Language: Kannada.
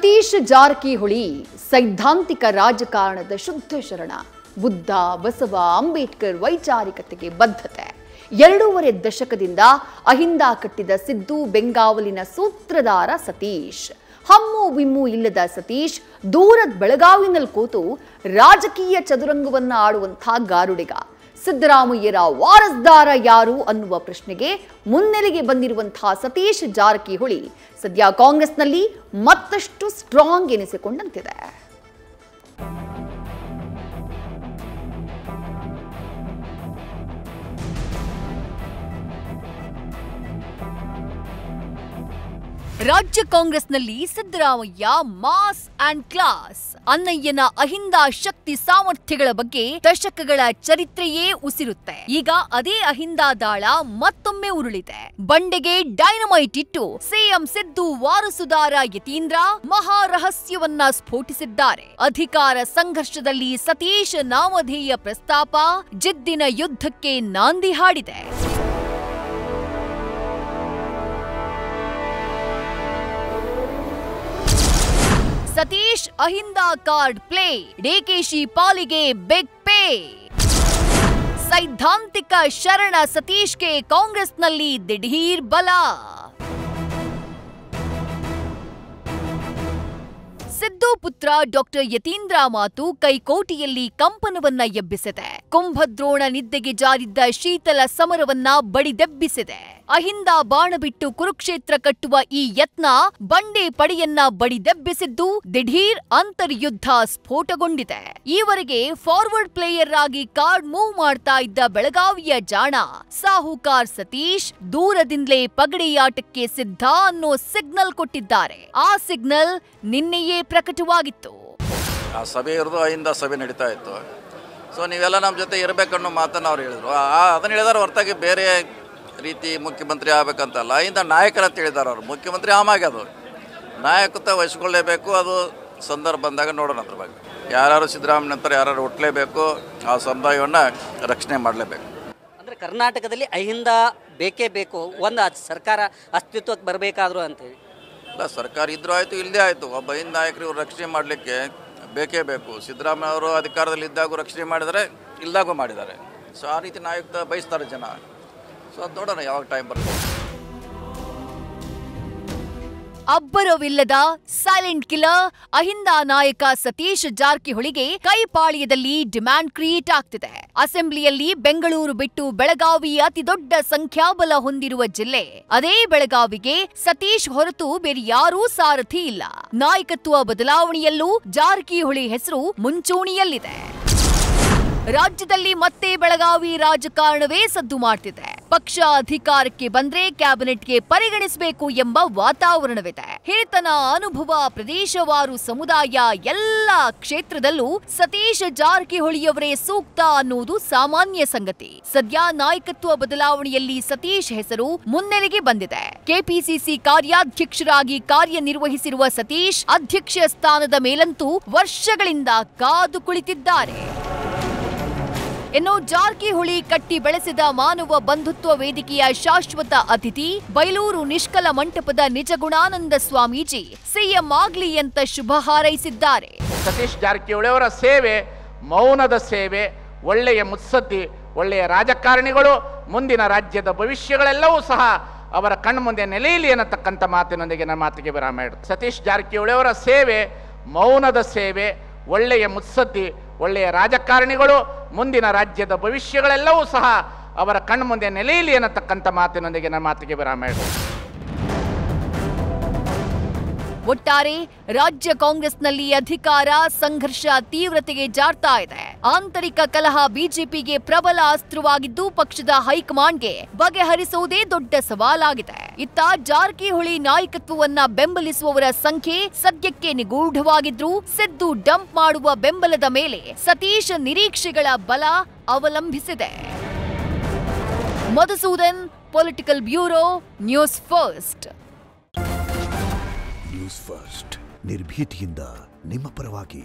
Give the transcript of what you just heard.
ಸತೀಶ್ ಜಾರಕಿಹೊಳಿ ಸೈದ್ಧಾಂತಿಕ ರಾಜಕಾರಣದ ಶುದ್ಧ ಶರಣ. ಬುದ್ಧ, ಬಸವ, ಅಂಬೇಡ್ಕರ್ ವೈಚಾರಿಕತೆಗೆ ಬದ್ಧತೆ. 2.5 ದಶಕದಿಂದ ಅಹಿಂದ ಕಟ್ಟಿದ ಸಿದ್ದು ಬೆಂಗಾವಲಿನ ಸೂತ್ರಧಾರ ಸತೀಶ್. ಹಮ್ಮು ಬಿಮ್ಮು ಇಲ್ಲದ ಸತೀಶ್ ದೂರದ ಬೆಳಗಾವಿನಲ್ಲಿ ಕೂತು ರಾಜಕೀಯ ಚದುರಂಗವನ್ನ ಆಡುವಂಥ ಗಾರುಡಿಗ. ಸಿದ್ದರಾಮಯ್ಯರ ವಾರಸ್ದಾರ ಯಾರು ಅನ್ನುವ ಪ್ರಶ್ನೆಗೆ ಮುನ್ನೆಲೆಗೆ ಬಂದಿರುವಂತಹ ಸತೀಶ್ ಜಾರಕಿಹೊಳಿ ಸದ್ಯ ಕಾಂಗ್ರೆಸ್ನಲ್ಲಿ ಮತ್ತಷ್ಟು ಸ್ಟ್ರಾಂಗ್ ಎನಿಸಿಕೊಂಡಂತಿದೆ. ರಾಜ್ಯ ಕಾಂಗ್ರೆಸ್ನಲ್ಲಿ ಸಿದ್ದರಾಮಯ್ಯ ಮಾಸ್ ಅಂಡ್ ಕ್ಲಾಸ್. ಅನ್ನಯ್ಯನ ಅಹಿಂದ ಶಕ್ತಿ ಸಾಮರ್ಥ್ಯಗಳ ಬಗ್ಗೆ ದಶಕಗಳ ಚರಿತ್ರೆಯೇ ಉಸಿರುತ್ತೆ. ಈಗ ಅದೇ ಅಹಿಂದ ದಾಳ ಮತ್ತೊಮ್ಮೆ ಉರುಳಿದೆ. ಬಂಡೆಗೆ ಡೈನಮೈಟ್ ಇಟ್ಟು ಸಿಎಂ ಸಿದ್ದು ವಾರಸುದಾರ ಯತೀಂದ್ರ ಮಹಾರಹಸ್ಯವನ್ನ ಸ್ಫೋಟಿಸಿದ್ದಾರೆ. ಅಧಿಕಾರ ಸಂಘರ್ಷದಲ್ಲಿ ಸತೀಶ್ ನಾಮಧೇಯ ಪ್ರಸ್ತಾಪ ಜಿದ್ದಿನ ಯುದ್ಧಕ್ಕೆ ನಾಂದಿ ಹಾಡಿದೆ. ಸತೀಶ್ ಅಹಿಂದ ಕಾರ್ಡ್ ಪ್ಲೇ, ಡಿಕೆಶಿ ಪಾಲಿಗೆ ಬಿಗ್ ಪೇ. ಸೈದ್ಧಾಂತಿಕ ಶರಣ ಸತೀಶ್ಗೆ ಕಾಂಗ್ರೆಸ್ನಲ್ಲಿ ದಿಢೀರ್ ಬಲ. ಸಿದ್ದು ಪುತ್ರ ಡಾಕ್ಟರ್ ಯತೀಂದ್ರ ಮಾತು ಕೈಕೋಟಿಯಲ್ಲಿ ಕಂಪನವನ್ನ ಎಬ್ಬಿಸಿದೆ. ಕುಂಭದ್ರೋಣ ನಿದ್ದೆಗೆ ಜಾರಿದ್ದ ಶೀತಲ ಸಮರವನ್ನ ಬಡಿದೆಬ್ಬಿಸಿದೆ. ಅಹಿಂದ ಬಾಣ ಬಿಟ್ಟು ಕುರುಕ್ಷೇತ್ರ ಕಟ್ಟುವ ಈ ಯತ್ನ ಬಂಡೆ ಪಡೆಯನ್ನ ಬಡಿದೆಬ್ಬಿಸಿದ್ದು ದಿಢೀರ್ ಅಂತರ್ಯುದ್ಧ ಸ್ಫೋಟಗೊಂಡಿದೆ. ಈವರೆಗೆ ಫಾರ್ವರ್ಡ್ ಪ್ಲೇಯರ್ ಆಗಿ ಕಾರ್ಡ್ ಮೂವ್ ಮಾಡ್ತಾ ಇದ್ದ ಬೆಳಗಾವಿಯ ಜಾಣ ಸಾಹುಕಾರ್ ಸತೀಶ್ ದೂರದಿಂದಲೇ ಪಗಡೆಯಾಟಕ್ಕೆ ಸಿದ್ಧ ಅನ್ನೋ ಸಿಗ್ನಲ್ ಕೊಟ್ಟಿದ್ದಾರೆ. ಆ ಸಿಗ್ನಲ್ ನಿನ್ನೆಯೇ ಪ್ರಕಟವಾಗಿತ್ತು. ಆ ಸಭೆ ಇರೋದು ಅಹಿಂದ ಸಭೆ ನಡೀತಾ ಇತ್ತು. ಸೊ ನೀವೆಲ್ಲ ನಮ್ಮ ಜೊತೆ ಇರಬೇಕನ್ನೋ ಮಾತನ್ನು ಅವ್ರು ಹೇಳಿದ್ರು. ಅದನ್ನು ಹೇಳಿದಾರೆ ಹೊರತಾಗಿ ಬೇರೆ ರೀತಿ ಮುಖ್ಯಮಂತ್ರಿ ಆಗಬೇಕಂತಲ್ಲ. ಅಹಿಂದ ನಾಯಕರು ಅಂತ ಹೇಳಿದ್ದಾರೆ ಅವರು. ಮುಖ್ಯಮಂತ್ರಿ ಆಮಾಗಿ ಅದು ನಾಯಕತ್ವ ವಹಿಸ್ಕೊಳ್ಳೇಬೇಕು. ಅದು ಸಂದರ್ಭ ಬಂದಾಗ ನೋಡೋಣ ಅದ್ರ ಬಗ್ಗೆ. ಯಾರು ಸಿದ್ದರಾಮಯ್ಯ ನಂತರ ಯಾರು ಹುಟ್ಟಲೇಬೇಕು, ಆ ಸಮುದಾಯವನ್ನು ರಕ್ಷಣೆ ಮಾಡಲೇಬೇಕು. ಅಂದರೆ ಕರ್ನಾಟಕದಲ್ಲಿ ಅಹಿಂದ ಬೇಕೇ ಬೇಕು, ಒಂದು ಸರ್ಕಾರ ಅಸ್ತಿತ್ವಕ್ಕೆ ಬರಬೇಕಾದ್ರು ಅಂತೇಳಿ. ಇಲ್ಲ, ಸರ್ಕಾರ ಇದ್ರೂ ಆಯಿತು ಇಲ್ಲದೇ ಆಯಿತು, ಒಬ್ಬ ಅಹಿಂದ ನಾಯಕರು ಇವ್ರು ರಕ್ಷಣೆ ಮಾಡಲಿಕ್ಕೆ ಬೇಕೇ ಬೇಕು. ಸಿದ್ದರಾಮಯ್ಯ ಅವರು ಅಧಿಕಾರದಲ್ಲಿ ಇದ್ದಾಗೂ ರಕ್ಷಣೆ ಮಾಡಿದರೆ, ಇಲ್ದಾಗೂ ಮಾಡಿದ್ದಾರೆ. ಸೊ ಆ ರೀತಿ ನಾಯಕತ್ವ ಬಯಸ್ತಾರೆ ಜನ. ಸೊ ಅದು ನೋಡೋಣ ಯಾವಾಗ ಟೈಮ್ ಬರುತ್ತೆ. ಅಬ್ಬರವಿಲ್ಲದ ಸೈಲೆಂಟ್ ಕಿಲ್ಲರ್ ಅಹಿಂದ ನಾಯಕ ಸತೀಶ್ ಜಾರಕಿಹೊಳಿಗೆ ಕೈಪಾಳ್ಯದಲ್ಲಿ ಡಿಮ್ಯಾಂಡ್ ಕ್ರಿಯೇಟ್ ಆಗ್ತಿದೆ. ಅಸೆಂಬ್ಲಿಯಲ್ಲಿ ಬೆಂಗಳೂರು ಬಿಟ್ಟು ಬೆಳಗಾವಿ ಅತಿ ದೊಡ್ಡ ಸಂಖ್ಯಾಬಲ ಹೊಂದಿರುವ ಜಿಲ್ಲೆ. ಅದೇ ಬೆಳಗಾವಿಗೆ ಸತೀಶ್ ಹೊರತು ಬೇರೆ ಯಾರೂ ಸಾರಥಿ ಇಲ್ಲ. ನಾಯಕತ್ವ ಬದಲಾವಣೆಯಲ್ಲೂ ಜಾರಕಿಹೊಳಿ ಹೆಸರು ಮುಂಚೂಣಿಯಲ್ಲಿದೆ. ರಾಜ್ಯದಲ್ಲಿ ಮತ್ತೆ ಬೆಳಗಾವಿ ರಾಜಕಾರಣವೇ ಸದ್ದು ಮಾಡ್ತಿದೆ. ಪಕ್ಷ ಅಧಿಕಾರಕ್ಕೆ ಬಂದ್ರೆ ಕ್ಯಾಬಿನೆಟ್ಗೆ ಪರಿಗಣಿಸಬೇಕು ಎಂಬ ವಾತಾವರಣವಿದೆ. ಹಿರಿತನ, ಅನುಭವ, ಪ್ರದೇಶವಾರು, ಸಮುದಾಯ ಎಲ್ಲ ಕ್ಷೇತ್ರದಲ್ಲೂ ಸತೀಶ್ ಜಾರಕಿಹೊಳಿಯವರೇ ಸೂಕ್ತ ಅನ್ನುವುದು ಸಾಮಾನ್ಯ ಸಂಗತಿ. ಸದ್ಯ ನಾಯಕತ್ವ ಬದಲಾವಣೆಯಲ್ಲಿ ಸತೀಶ್ ಹೆಸರು ಮುನ್ನೆಲೆಗೆ ಬಂದಿದೆ. ಕೆಪಿಸಿಸಿ ಕಾರ್ಯಾಧ್ಯಕ್ಷರಾಗಿ ಕಾರ್ಯನಿರ್ವಹಿಸಿರುವ ಸತೀಶ್ ಅಧ್ಯಕ್ಷ ಸ್ಥಾನದ ಮೇಲಂತೂ ವರ್ಷಗಳಿಂದ ಕಾದು ಕುಳಿತಿದ್ದಾರೆ. ಇನ್ನು ಜಾರಕಿಹೊಳಿ ಕಟ್ಟಿ ಬೆಳೆಸಿದ ಮಾನವ ಬಂಧುತ್ವ ವೇದಿಕೆಯ ಶಾಶ್ವತ ಅತಿಥಿ ಬೈಲೂರು ನಿಷ್ಕಲ ಮಂಟಪದ ನಿಜಗುಣಾನಂದ ಸ್ವಾಮೀಜಿ ಸಿಎಂ ಆಗ್ಲಿ ಅಂತ ಶುಭ ಹಾರೈಸಿದ್ದಾರೆ. ಸತೀಶ್ ಜಾರಕಿಹೊಳಿ ಅವರ ಸೇವೆ ಮೌನದ ಸೇವೆ, ಒಳ್ಳೆಯ ಮುತ್ಸದ್ದಿ, ಒಳ್ಳೆಯ ರಾಜಕಾರಣಿಗಳು, ಮುಂದಿನ ರಾಜ್ಯದ ಭವಿಷ್ಯಗಳೆಲ್ಲವೂ ಸಹ ಅವರ ಕಣ್ಮುಂದೆ ನೆಲೆಯಲಿ ಅನ್ನತಕ್ಕಂಥ ಮಾತಿನೊಂದಿಗೆ ನನ್ನ ಮಾತಿಗೆ ವಿರಾಮ ಇಡುತ್ತೆ. ಸತೀಶ್ ಜಾರಕಿಹೊಳಿ ಅವರ ಸೇವೆ ಮೌನದ ಸೇವೆ, ಒಳ್ಳೆಯ ಮುತ್ಸದ್ದಿ, ಒಳ್ಳೆಯ ರಾಜಕಾರಣಿಗಳು, ಮುಂದಿನ ರಾಜ್ಯದ ಭವಿಷ್ಯಗಳೆಲ್ಲವೂ ಸಹ ಅವರ ಕಣ್ಮುಂದೆ ನೆಲೆಯಲಿ ಅನ್ನತಕ್ಕಂಥ ಮಾತಿನೊಂದಿಗೆ ನನ್ನ ಮಾತಿಗೆ ವಿರಾಮ ಇಡುತ್ತೆ. ಒಟ್ಟಾರೆ ರಾಜ್ಯ ಕಾಂಗ್ರೆಸ್ನಲ್ಲಿ ಅಧಿಕಾರ ಸಂಘರ್ಷ ತೀವ್ರತೆಗೆ ಜಾರ್ತಾ ಇದೆ. ಆಂತರಿಕ ಕಲಹ ಬಿಜೆಪಿಗೆ ಪ್ರಬಲ ಅಸ್ತ್ರವಾಗಿದ್ದು ಪಕ್ಷದ ಹೈಕಮಾಂಡ್ಗೆ ಬಗೆಹರಿಸುವುದೇ ದೊಡ್ಡ ಸವಾಲಾಗಿದೆ. ಇತ್ತ ಜಾರಕಿಹೊಳಿ ನಾಯಕತ್ವವನ್ನ ಬೆಂಬಲಿಸುವವರ ಸಂಖ್ಯೆ ಸದ್ಯಕ್ಕೆ ನಿಗೂಢವಾಗಿದ್ರೂ ಸಿದ್ದು ಡಂಪ್ ಮಾಡುವ ಬೆಂಬಲದ ಮೇಲೆ ಸತೀಶ್ ನಿರೀಕ್ಷೆಗಳ ಬಲ ಅವಲಂಬಿಸಿದೆ. Madhusudan, political bureau, news first. News first ನಿರ್ಭೀತಿಯಿಂದ ನಿಮ್ಮ ಪರವಾಗಿ.